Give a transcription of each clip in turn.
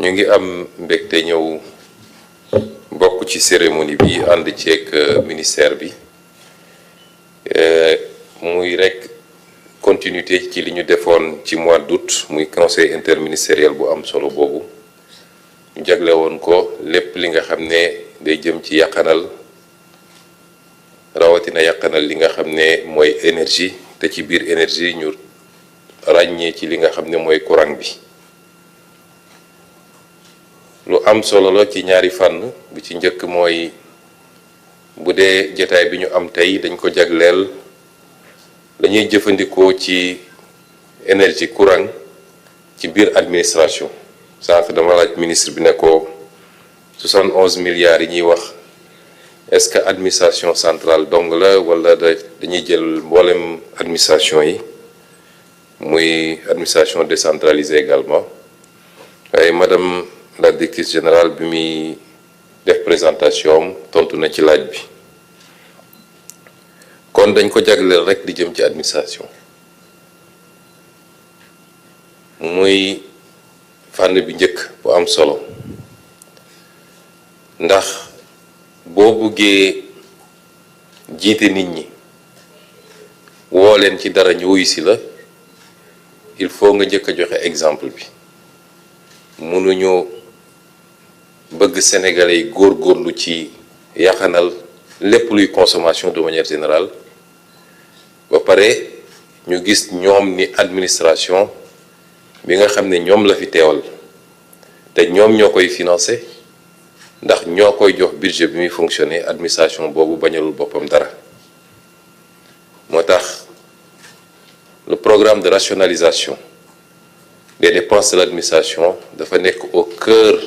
ñu ngi am mbégte ñëw bokk ci cérémonie bi ànd ceeg ministère bi muy rek continuité ci li ñu defoon ci mois d'août muy conseil interministériel bu am solo boobu ñu jagle woon ko lépp li nga xam ne day jëm ci yàqanal rawatina yàqanal li nga xam ne mooy énergie te ci biir énergie ñu ràññee ci li nga xam ne mooy courant bi lu am solo la ci ñaari fànn bi ci njëkk mooy bu dee jotaay bi ñu am tey dañ ko jagleel dañuy jëfandikoo ci énergie courant ci biir administration sànq dama laaj ministre bi ne ko 71 milliards yi ñuy wax est-ce que administration centrale dong la wala dañuy jël mboolem administration yi muy administration décentralisée également waaye madame la directrice générale bi muy def présentation am tontu na ci laaj bi kon dañ ko jagleel rek di jëm ci administration muy fànn bi njëkk bu am solo ndax boo buggee jiite nit ñi woo leen ci dara ñu wuyu si la il faut nga njëkk a joxe exemple bi mënuñu bëgg sénégalais yi góorgóorlu ci yaxanal lépp luy consommation de manière générale ba pare ñu gis ñoom ni administration bi nga xam ne ñoom la fi teewal te ñoom ñoo koy financer ndax ñoo koy jox budget bi muy fonctionner administration boobu bañalul boppam dara moo tax le programme de rationalisation des dépenses de l'administration dafa nekk au cœur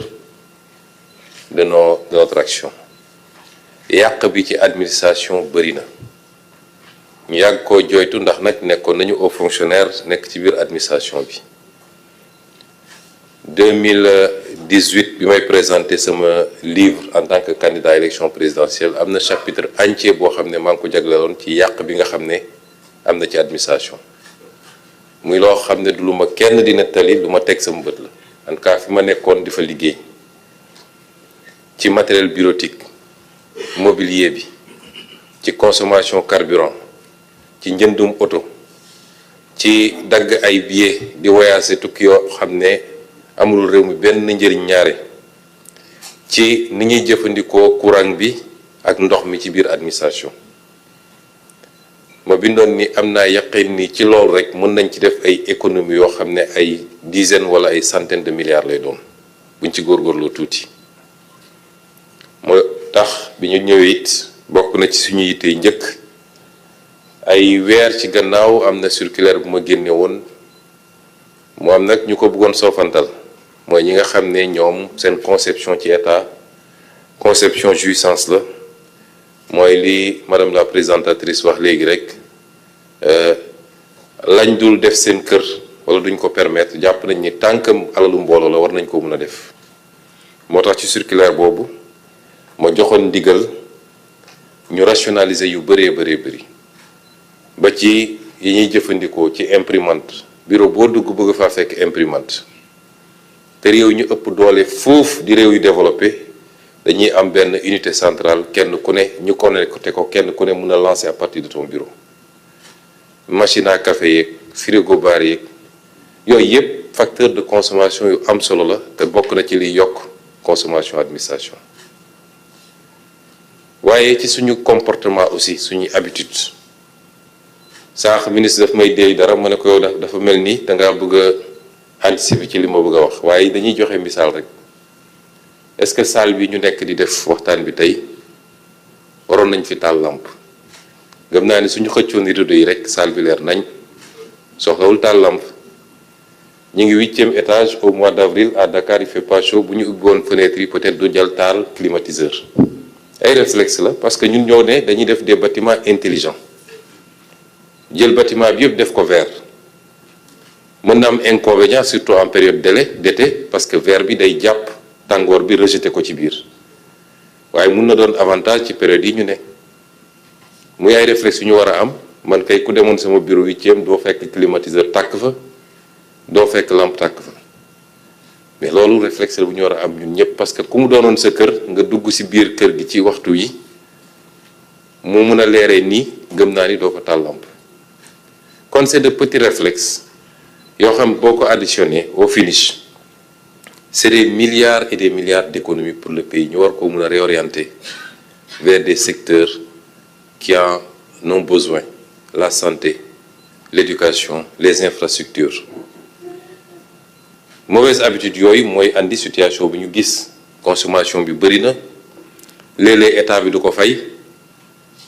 de notre action yàq bi ci administration bëri na ñu yàgg koo jooytu ndax nag nekkoon nañu aux fonctionnaires nekk ci biir administration bi 2018 bi may présenté sama livre en tant que candidat à élection présidentielle am na chapitre entier boo xam ne maa ngi ko jagleeloon ci yàq bi nga xam ne am na ci administration muy loo xam ne du lu ma kenn di nettali lu ma teg sama bët la en tout cas fi ma nekkoon di fa liggéey ci matériel bureautique mobilier bi ci consommation carburant ci njëndum oto ci dagg ay billets di voyager tukki yoo xam ne amul réew mi benn njëriñ ñaare ci ni ñuy jëfandikoo courant bi ak ndox mi ci biir administration ma bindoon ni am naa yaqin ni ci loolu rek mën nañ ci def ay économie yoo xam ne ay dizaines wala ay centaines de milliards lay doon buñ ci góorgóorloo tuuti moo tax bi ñu ñëwee it bokk na ci suñu yitte njëkk ay weer ci gannaaw am na circulaire bu ma génne woon mu am nag ñu ko bëggoon soofantal mooy ñi nga xam ne ñoom seen conception ci état conception jouissance la mooy li madame la présentatrice wax léegi rek lañ dul def seen kër wala duñ ko permettre jàpp nañ ni tant que alalu mbooloo la war nañ ko mën a def moo tax ci circulaire boobu ma joxoon ndigal ñu rationaliser yu bëree bëri ba ci yi ñuy jëfandikoo ci imprimante bureau boo dugg bëgg faa fekk imprimante te réew ñu ëpp doole foofu di réew yu développé dañuy am benn unité centrale kenn ku ne ñu connecté ko kenn ku ne mën a lancer à partir de ton bureau machine à café yeeg frigo bar yeeg yooyu yëpp facteur de consommation yu am solo la te bokk na ci liy yokk consommation administration waaye ci suñu comportement aussi suñuy habitude sànq ministre daf may déey dara ma ne ko yow dafa mel ni dangaa bëgg a anticiper ci li ma bëgg a wax waaye dañuy joxe misaal rek est-ce que salle bi ñu nekk di def waxtaan bi tey waroon nañ fi taal lampe gëm naa ni suñu xëccoon rideau yi rek salle bi leer nañ soxlawul taal lampe ñu ngi 8e étage au mois d'avril à Dakar il fait pas chaud bu ñu ubbiwoon fenêtre yi peut-être du jël taal climatiseur ay réflexe la parce que ñun ñoo ne dañuy def des bâtiments intelligents jël bâtiment bi yëpp def ko verre mën na am inconvénient surtout en période d'été parce que verre bi day jàpp tàngoor bi rejeté ko ci biir waaye mun na doon avantage ci période yi ñu ne muy ay réflexe yu ñu war a am man kay ku demoon sama bureau 8e doo fekk climatiseur tàkk fa doo fekk lampe tàkk fa mais loolu réflexe bu ñu war a am ñun ñëpp, parce que ku mu doonoon sa kër nga dugg ci biir kër gi ci waxtu yi mu mun a leeree nii gëm naa ni doo ko taal lampe. kon c'est de petits réflexes yoo xam boo ko additionné au finish c'est des milliards et des milliards d'économies pour le pays ñu war ko mun a réorienter vers des secteurs qui en ont besoin, la santé, l'éducation, les infrastructures. Mauvaise habitude yooyu mooy andi situation bi ñu gis, consommation bi bëri na léeg-léeg état bi du ko fay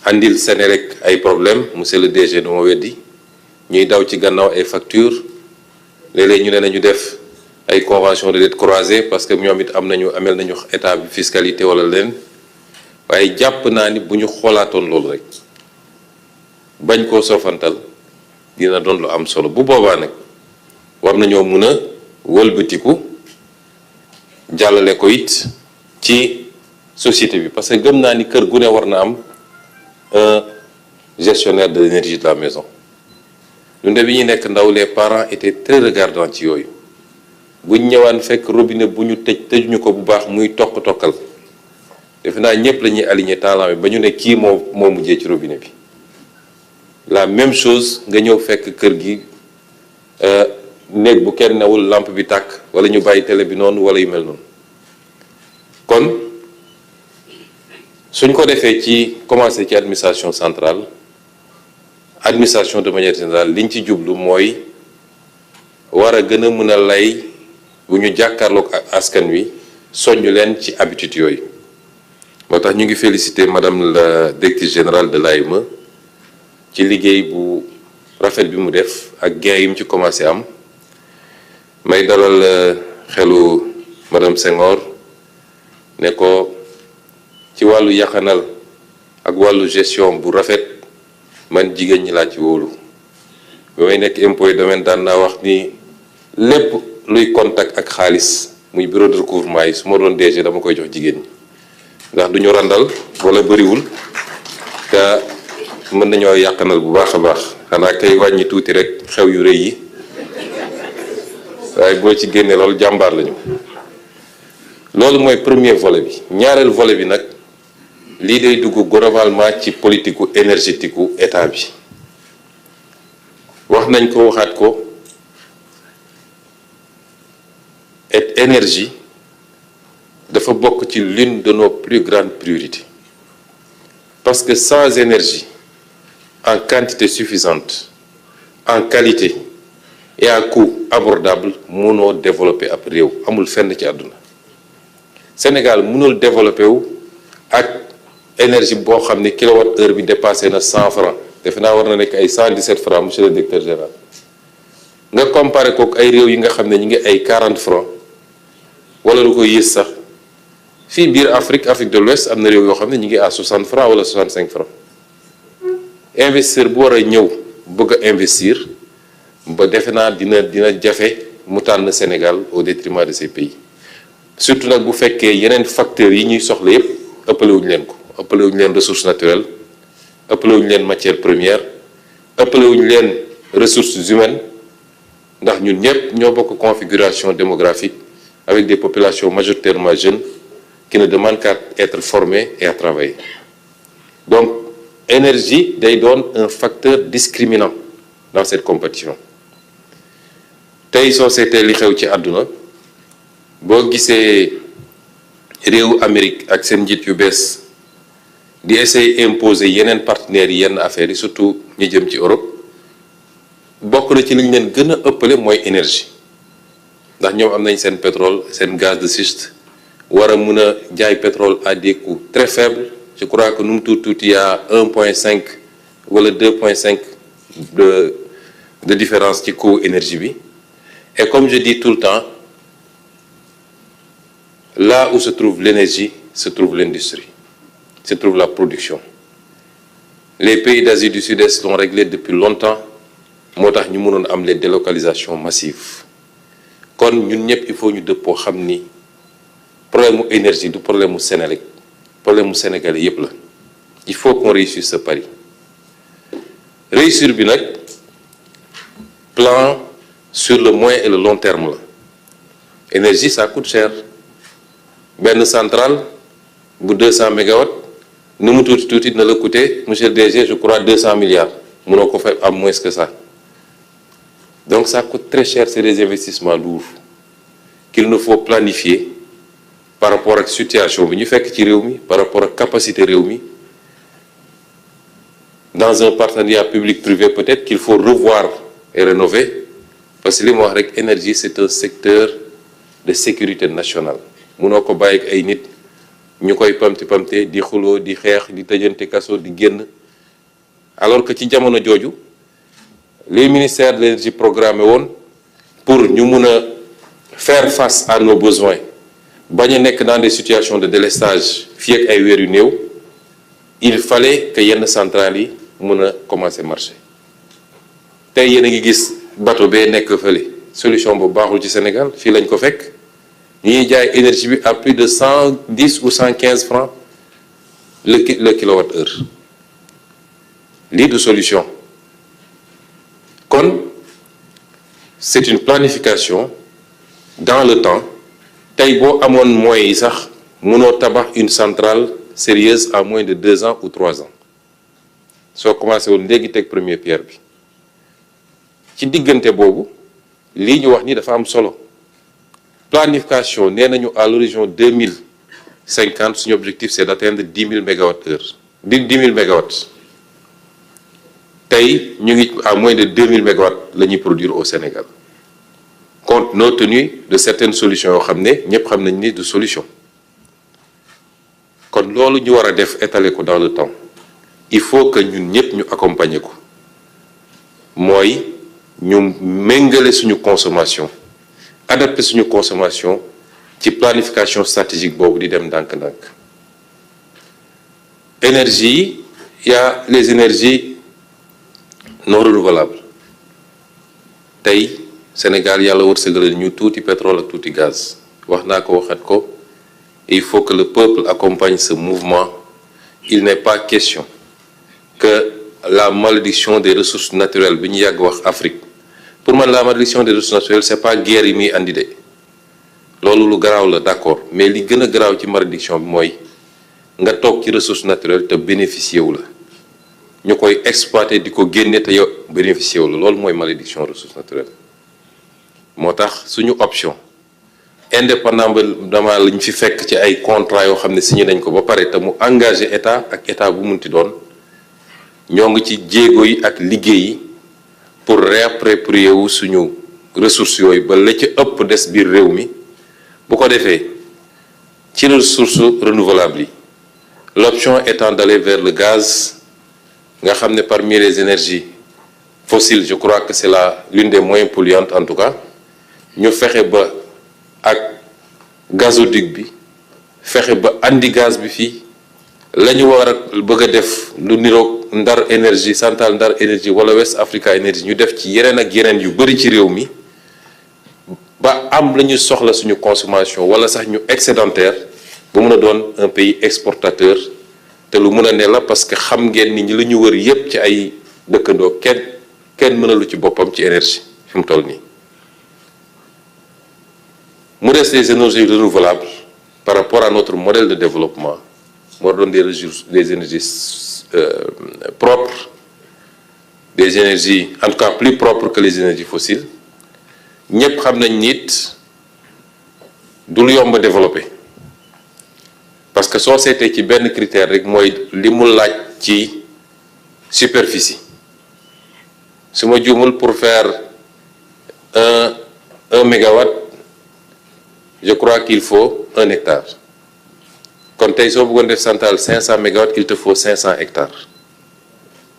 andil Senelec ay problème, monsieur le DG du ma weddi, ñuy daw ci gannaaw ay factures léeg-léeg ñu ne nañu def ay convention de dette croisée parce que ñoom it amel nañu état bi fiscalité wala leen, waaye jàpp naa ni bu ñu xoolaatoon loolu rek bañ koo sofantal dina doon lu am solo. Bu boobaa nag war nañoo mun a wëlbatiku jàllale ko it ci société bi, parce que gëm naa ni kër gu ne war na am un gestionnaire de l'énergie de la maison. ñun de bi ñu nekk ndaw, les parents étaient très regardants ci yooyu. buñ ñëwaan fekk robinet bu ñu tëjuñu ko bu baax muy tokk-tokkal, defe naa ñëpp la ñuy aligné talent bi ba ñu ne kii moo mujjee ci robinet bi. La même chose nga ñëw fekk kër gi néeg bu kenn newul lampe bi tàkk wala ñu bàyyi télé bi noonu wala yu mel noonu. kon suñ ko defee ci commencé ci administration centrale, administration de manière générale liñ ci jublu mooy war a gën a mën a lay bu ñu jàkkaarloog askan wi soññ leen ci habitude yooyu. moo tax ñu ngi féliciter madame la directrice générale de l'AME ci liggéey bu rafet bi mu def ak gain yi mu ci commencé am. may dalal xelu madame Senghor ne ko ci wàllu yaxanal ak wàllu gestion bu rafet man jigéen ñi laa ci wóolu. ba may nekk impôt et domaine daan naa wax ni lépp luy contact ak xaalis muy bureau de recouvrement yi su ma doon DG dama koy jox jigéen ñi, ndax du ñu randal wala bëriwul te mën nañoo yàqanal bu baax a baax, xanaa kay wàññi tuuti rek xew yu rëy yi, waaye boo ci génnee loolu jàmbaar lañu. loolu mooy premier volet bi. ñaareel volet bi nag lii day dugg globalement ci politique énergétique gu état bi. wax nañ ko waxaat ko, et énergie dafa bokk ci l'une de nos plus grandes priorités, parce que sans énergie en quantité suffisante, en qualité et à coût abordable mënoo développer ab réew. amul fenn ci àdduna. Sénégal mënul développer wu ak énergie boo xam ne kilowatt heure bi dépassé na 100 francs, defe naa war na nekk ay 117 francs monsieur le directeur général. nga comparé kook ay réew yi nga xam ne ñu ngi ay 40 francs wala lu ko yées sax. fii biir Afrique de l'Ouest am na réew yoo xam ne ñu ngi à 60 francs wala 65 francs. investisseur bu war a ñëw bëgg a investir ba defe naa dina jafe mu tànn Sénégal au détriment de ces pays. surtout nag bu fekkee yeneen facteurs yi ñuy soxla yépp ëppalewuñu leen ko. ëppalewuñu leen ressources naturelles, ëppalewuñu leen matières premières, ëppalewuñu leen ressources humaines, ndax ñun ñëpp ñoo bokk configuration démographique avec des populations majoritairement jeunes qui ne demandent qu'à être formés et à travailler. Donc énergie day doon un facteur discriminant dans cette compétition. tey soo seetee li xew ci àdduna boo gisee réewu Amérique ak seen njiit yu bees di essayer imposer yeneen partenaires yi yenn affaires yi, surtout ñi jëm ci Europe, bokk na ci li ñu leen gën a ëppale mooy énergie, ndax ñoom am nañ seen pétrole, seen gaz de schiste, war a mun a jaay pétrole à des coûts très faibles. Je crois que nu mu tuuti y a 1,5 wala 2,5 de différence ci coût énergie bi. Et comme je dis tout le temps, là où se trouve l'énergie se trouve l'industrie, se trouve la production. Les pays d'Asie du Sud-Est l'ont réglé depuis longtemps, moo tax ñu mënoon am les délocalisations massives. kon ñun ñëpp il faut ñu dëppoo xam ni problème mu énergie du problème mu Sénélec, problème mu Sénégalais yépp la. il faut qu'on réussisse ce pari. réussir bi nag plan sur le moyen et le long terme la. énergie ça coûte cher benn centrale bu 200 mégawatts nu mu tuuti na la coûter monsieur le DG je crois 200 milliards mënoo ko fa am moins que ça donc ça coûte très cher, c'est des investissements lourds qu'il nous faut planifier par rapport ak situation bi ñu fekk ci réew mi par rapport ak capacité réew mi dans un partenariat public-privé peut-être qu'il faut revoir et rénover parce que li ma wax rek énergie c'est un secteur de sécurité nationale mënoo ko bàyyi ak ay nit ñu koy pamte di xuloo di xeex di tëjante kaso di génn alors que ci jamono jooju les ministères de l'énergie programmé woon pour ñu mun a faire face à nos besoins bañ a nekk dans des situations de délestage fii ak ay weer yu néew il fallait que yenn centrales yi mun a commencer marcher tey yéen a ngi gis bateau bee nekk fële solution bu baaxul ci Sénégal fii lañ ko fekk ñuy jaay énergie bi à plus de 110 ou 115 francs le kilowatt-heure lii du solution kon c'est une planification dans le temps tey boo amoon moyens yi sax mënoo tabax une centrale sérieuse en moins de 2 ans ou 3 ans soo commencé woon léegi teg première pierre bi ci diggante boobu lii ñu wax ni dafa am solo planification nee nañu à l'horizon 2050 suñu objectif c'est d'atteindre 10 000 mégawatts-heure 10 000 mégawatts tey ñu ngi à moins de 2 000 mégawatts la ñuy produire au Sénégal compte tenu de certaines solutions yoo xam ne ñëpp xam nañ ni du solution kon loolu ñu war a def étaler ko dans le temps il faut que ñun ñëpp ñu accompagner ko mooy ñu méngale suñu consommation adapter suñu consommation ci planification stratégique boobu di dem ndànk-ndànk énergie il y a les énergies non renouvelables tey Sénégal yàlla wërsëgale ñu tuuti pétrole ak tuuti gaz wax naa ko waxat ko il faut que le peuple accompagne ce mouvement il n'est pas question que la malédiction des ressources naturelles bi ñu yàgg wax Afrique pour man la malédiction des ressources naturelles c'est pas guerre yi muy andi de loolu lu garaaw la d'accord mais li gën a garaaw ci malédiction bi mooy nga toog ci ressources naturelles te bénéficier wu la ñu koy exploiter di ko génne te yow bénéficier wu la loolu mooy malédiction ressources naturelles moo tax suñu option indépendamment lañ fi fekk ci ay contrats yoo xam ne signé nañ ko ba pare te mu engagé état ak état bu munti doon ñoo ngi ci jéego yi ak liggéey yi pour réapproprier wu suñu ressources yooyu ba la ca ëpp des biir réew mi bu ko defee ci ressources renouvelables yi l'option étant d'aller vers le gaz nga xam ne parmi les énergies fossiles je crois que c'est l'une des moins polluantes en tout cas ñu fexe ba ak gazoduc bi fexe ba andi gaz bi fii la ñu war a bëgg a def lu niroog Ndar énergie Centrale Ndar énergie wala West Africa énergie ñu def ci yeneen ak yeneen yu bari ci réew mi ba am la ñu soxla suñu consommation wala sax ñu excédentaire bu mun a doon un pays exportateur te lu mun a ne la parce que xam ngeen ni ñi la ñu wër yépp ci ay dëkkandoo kenn mënalu ci boppam ci énergie fi mu toll nii mu des les énergies renouvelables par rapport à notre modèle de développement moo doon des énergies propres des énergies en tout cas plus propres que les énergies fossiles ñëpp xam nañ nit du lu yomb a développer parce que soo seetee ci benn critère rek mooy li mu laaj ci superficie su ma juumul pour faire un mégawatt je crois qu'il faut 1 hectare kon tey soo bëggoon def centrale 500 mégawatts il te faut 500 hectares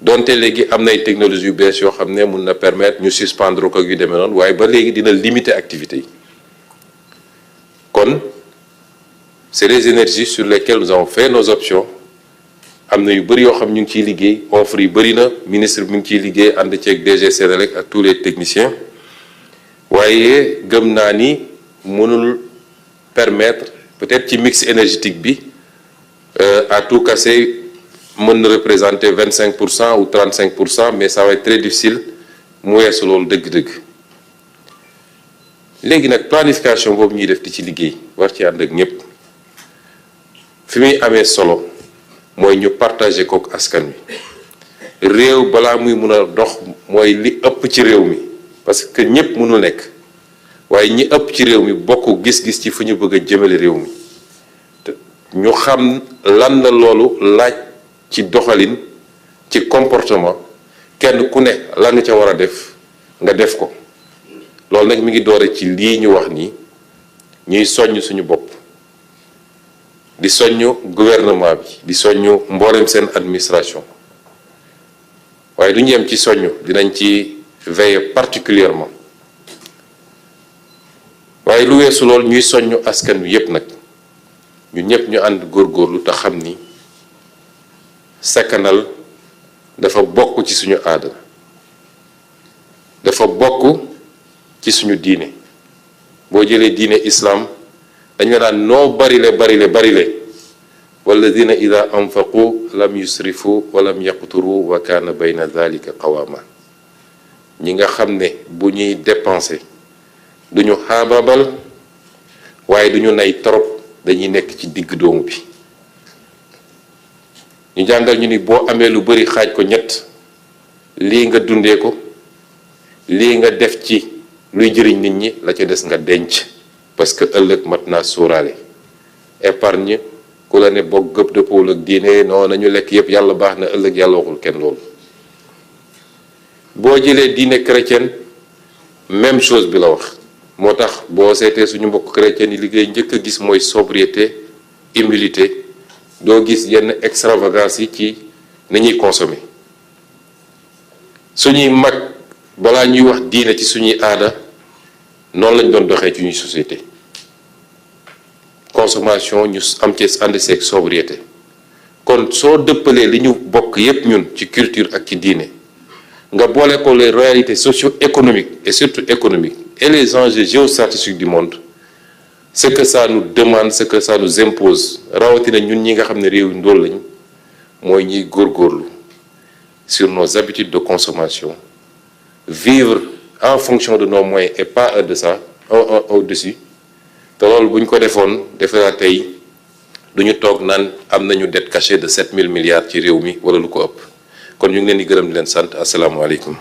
donte léegi am nay technologie yu bees yoo xam ne mun na permettre ñu suspendre ko yu demee noonu waaye ba léegi dina limiter activité yi kon c'est les énergies sur lesquelles nous avons fait nos options am na yu bëri yoo xam ñu ngi ciy liggéey offre yi bëri na ministre bi mu ngi ciy liggéey ànd ceeg DG Senelec ak tous les techniciens waaye gëm naa ni mënul permettre peut-être ci mix énergétique bi à tout casser mën na représenter 25% ou 35% mais ça va être très difficile mu weesu loolu dëgg-dëgg léegi nag planification boobu ñuy def di ci liggéey war ci ànd ak ñëpp fi muy amee solo mooy ñu partager kook askan wi réew balaa muy mun a dox mooy li ëpp ci réew mi parce que ñëpp mënul nekk waaye ñi ëpp ci réew mi bokk gis-gis ci fu ñu bëgg a jëmale réew mi te ñu xam lan la loolu laaj ci doxalin ci comportement kenn ku ne la nga ca war a def nga def ko loolu nag mi ngi doore ci lii ñu wax nii ñuy soññ suñu bopp di soññ gouvernement bi di soññ mboolem seen administration waaye du ñu yem ci soññ dinañ ci veiller particulièrement waaye lu weesu loolu ñuy soññ askan wi yépp nag ñun ñëpp ñu ànd góorgóorlu te xam ni sakkanal dafa bokk ci suñu aada dafa bokk ci suñu diine boo jëlee diine islam dañ la daan noo barile walladina ida anfaqu lam yusrifu wa lam yaqturu wa kaana bayna dhalika qawama ñi nga xam ne bu ñuy dépenser duñu xaababal waaye duñu nay trop dañuy nekk ci digg doomu bi ñu jàngal ñu ni boo amee lu bari xaaj ko ñett lii nga dundee ko lii nga def ci luy jëriñ nit ñi la ca des nga denc parce que ëllëg mat naa sóoraale épargne ku la ne bokk gëpp dëppool ak diine non nañu lekk yépp yàlla baax na ëllëg yàlla waxul kenn loolu boo jëlee diine chrétienne même chose bi la wax moo tax boo seetee suñu mbokk chrétien yi liggéey njëkk a gis mooy sobriété humilité doo gis yenn extravagance yi ci ni ñuy consommer suñuy mag balaa ñuy wax diine ci suñuy aada noonu lañ doon doxee ci ñuy société consommation ñu am ci ànd seeg sobriété kon soo dëppalee li ñu bokk yépp ñun ci culture ak ci diine nga boole ko les réalités socio-économiques et surtout économiques et les enjeux géostratégiques du monde ce que ça nous demande ce que ça nous impose rawatina ñun ñi nga xam ne réew yu ndóol lañ mooy ñiy góorgóorlu sur nos habitudes de consommation vivre en fonction de nos moyens et pas au-dessus te loolu bu ñu ko defoon defe naa tey du ñu toog naan am nañu dette cachée de 7000 milliards ci réew mi wala lu ko ëpp kon ñu ngi leen di gërëm di leen sant asalaamaaleykum